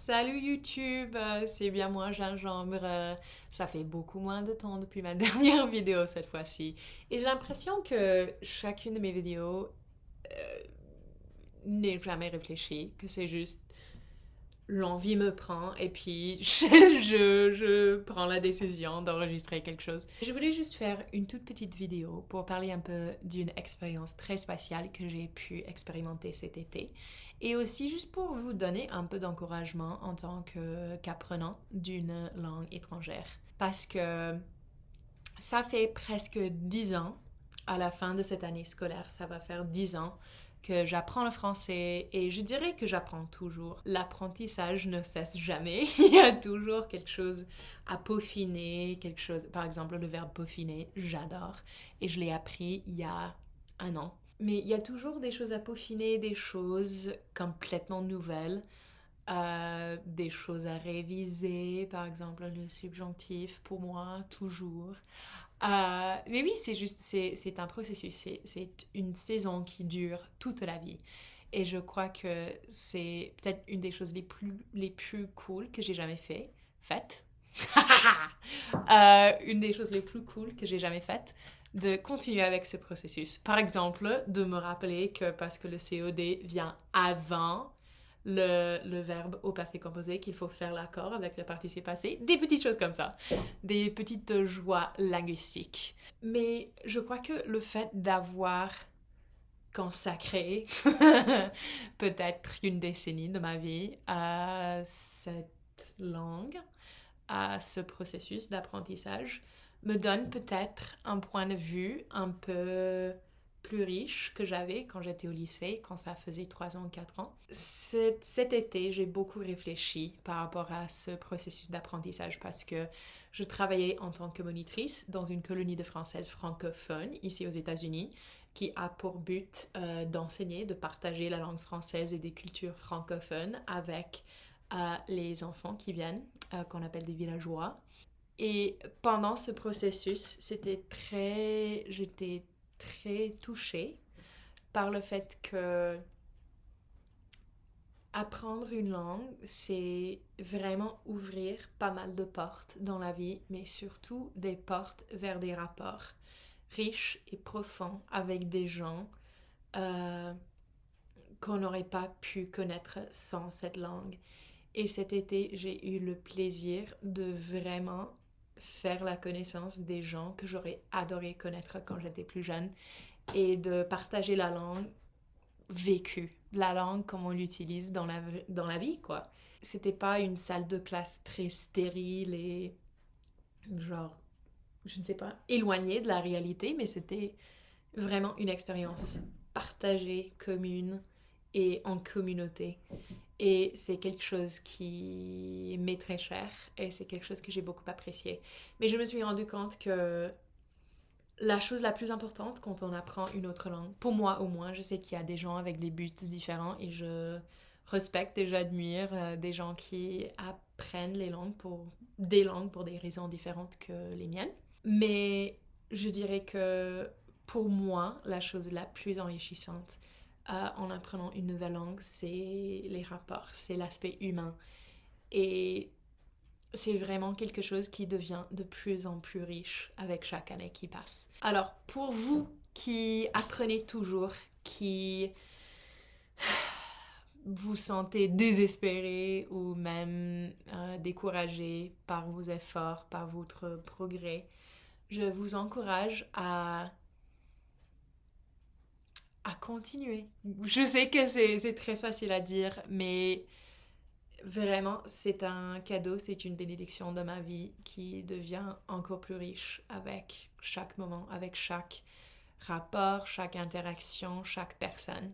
Salut YouTube, c'est bien moi Gingembre. Ça fait beaucoup moins de temps depuis ma dernière vidéo cette fois-ci. Et j'ai l'impression que chacune de mes vidéos n'est jamais réfléchie, que c'est juste l'envie me prend et puis je prends la décision d'enregistrer quelque chose. Je voulais juste faire une toute petite vidéo pour parler un peu d'une expérience très spatiale que j'ai pu expérimenter cet été et aussi juste pour vous donner un peu d'encouragement en tant qu'apprenant d'une langue étrangère. Parce que ça fait presque 10 ans, à la fin de cette année scolaire, ça va faire 10 ans que j'apprends le français et je dirais que j'apprends toujours. L'apprentissage ne cesse jamais. Il y a toujours quelque chose à peaufiner, quelque chose, par exemple le verbe peaufiner, j'adore et je l'ai appris il y a un an. Mais il y a toujours des choses à peaufiner, des choses complètement nouvelles, des choses à réviser, par exemple le subjonctif pour moi, toujours. Mais oui, c'est un processus, c'est une saison qui dure toute la vie. Et je crois que c'est peut-être une des choses les plus cool que j'ai jamais faites. Une des choses les plus cool que j'ai jamais faites, de continuer avec ce processus. Par exemple, de me rappeler que parce que le COD vient avant le verbe au passé composé, qu'il faut faire l'accord avec le participe passé. Des petites choses comme ça. Des petites joies linguistiques. Mais je crois que le fait d'avoir consacré peut-être une décennie de ma vie à cette langue, à ce processus d'apprentissage, me donne peut-être un point de vue un peu plus riche que j'avais quand j'étais au lycée, quand ça faisait 3 ans, 4 ans. Cet été, j'ai beaucoup réfléchi par rapport à ce processus d'apprentissage parce que je travaillais en tant que monitrice dans une colonie de Françaises francophones ici aux États-Unis qui a pour but d'enseigner, de partager la langue française et des cultures francophones avec les enfants qui viennent, qu'on appelle des villageois. Et pendant ce processus, j'étais très touchée par le fait que apprendre une langue, c'est vraiment ouvrir pas mal de portes dans la vie, mais surtout des portes vers des rapports riches et profonds avec des gens euh, qu'on n'aurait pas pu connaître sans cette langue. Et cet été, j'ai eu le plaisir de vraiment faire la connaissance des gens que j'aurais adoré connaître quand j'étais plus jeune et de partager la langue vécue, la langue comme on l'utilise dans la vie, quoi. C'était pas une salle de classe très stérile et genre, je ne sais pas, éloignée de la réalité, mais c'était vraiment une expérience partagée, commune et en communauté. Et c'est quelque chose qui m'est très cher et c'est quelque chose que j'ai beaucoup apprécié. Mais je me suis rendu compte que la chose la plus importante quand on apprend une autre langue, pour moi au moins, je sais qu'il y a des gens avec des buts différents et je respecte et j'admire des gens qui apprennent des langues pour des raisons différentes que les miennes. Mais je dirais que pour moi, la chose la plus enrichissante en apprenant une nouvelle langue, c'est les rapports, c'est l'aspect humain. Et c'est vraiment quelque chose qui devient de plus en plus riche avec chaque année qui passe. Alors, pour vous qui apprenez toujours, qui vous sentez désespéré ou même découragé par vos efforts, par votre progrès, je vous encourage à continuer. Je sais que c'est très facile à dire, mais vraiment, c'est un cadeau, c'est une bénédiction de ma vie qui devient encore plus riche avec chaque moment, avec chaque rapport, chaque interaction, chaque personne.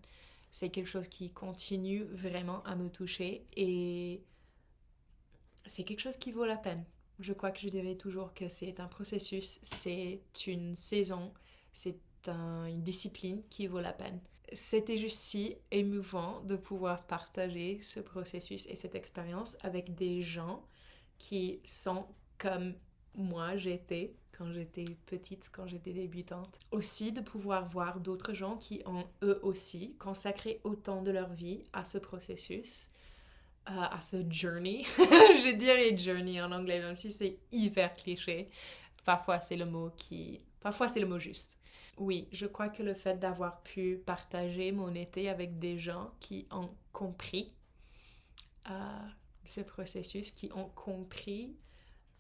C'est quelque chose qui continue vraiment à me toucher et c'est quelque chose qui vaut la peine. Je crois que je dirais toujours que c'est un processus, c'est une saison, c'est une discipline qui vaut la peine. C'était juste si émouvant de pouvoir partager ce processus et cette expérience avec des gens qui sont comme moi j'étais quand j'étais petite, quand j'étais débutante. Aussi de pouvoir voir d'autres gens qui ont eux aussi consacré autant de leur vie à ce processus à ce journey. Je dirais journey en anglais, même si c'est hyper cliché. Parfois, c'est le mot Parfois, c'est le mot juste. Oui, je crois que le fait d'avoir pu partager mon été avec des gens qui ont compris euh, ce processus, qui ont compris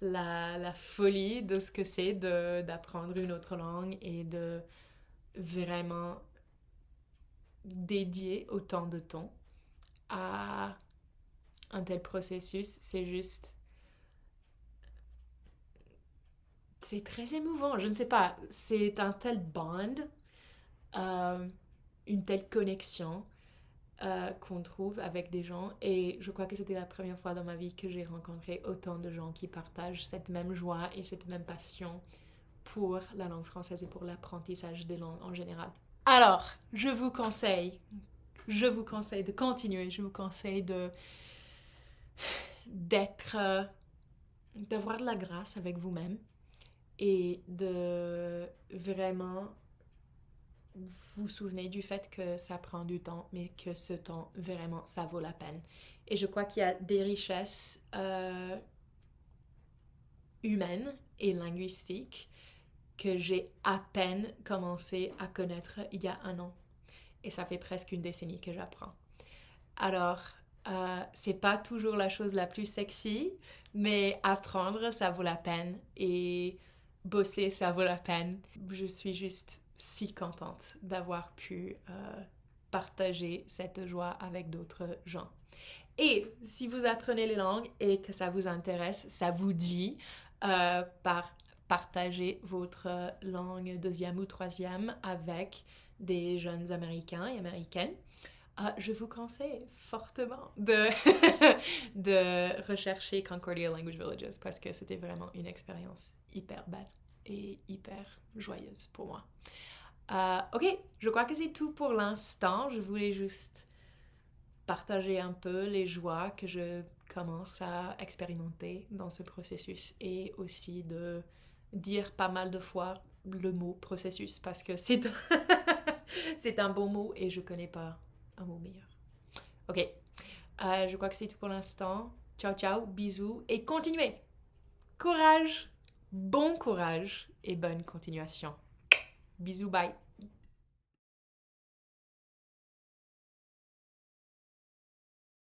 la folie de ce que c'est d'apprendre une autre langue et de vraiment dédier autant de temps à un tel processus, c'est juste... C'est très émouvant, je ne sais pas, c'est un tel bond, euh, une telle connexion qu'on trouve avec des gens et je crois que c'était la première fois dans ma vie que j'ai rencontré autant de gens qui partagent cette même joie et cette même passion pour la langue française et pour l'apprentissage des langues en général. Alors, je vous conseille de continuer, je vous conseille d'être, d'avoir de la grâce avec vous-même et de vraiment vous souvenez du fait que ça prend du temps, mais que ce temps, vraiment, ça vaut la peine. Et je crois qu'il y a des richesses humaines et linguistiques que j'ai à peine commencé à connaître il y a un an. Et ça fait presque une décennie que j'apprends. Alors, c'est pas toujours la chose la plus sexy, mais apprendre, ça vaut la peine. Et bosser, ça vaut la peine. Je suis juste si contente d'avoir pu partager cette joie avec d'autres gens. Et si vous apprenez les langues et que ça vous intéresse, ça vous dit par partager votre langue deuxième ou troisième avec des jeunes Américains et Américaines. Je vous conseille fortement de rechercher Concordia Language Villages parce que c'était vraiment une expérience hyper belle et hyper joyeuse pour moi. Ok, je crois que c'est tout pour l'instant. Je voulais juste partager un peu les joies que je commence à expérimenter dans ce processus et aussi de dire pas mal de fois le mot processus parce que c'est c'est un bon mot et je connais pas un mot meilleur. Ok, je crois que c'est tout pour l'instant. Ciao ciao, bisous et continuez. Courage, bon courage et bonne continuation. Bisous, bye.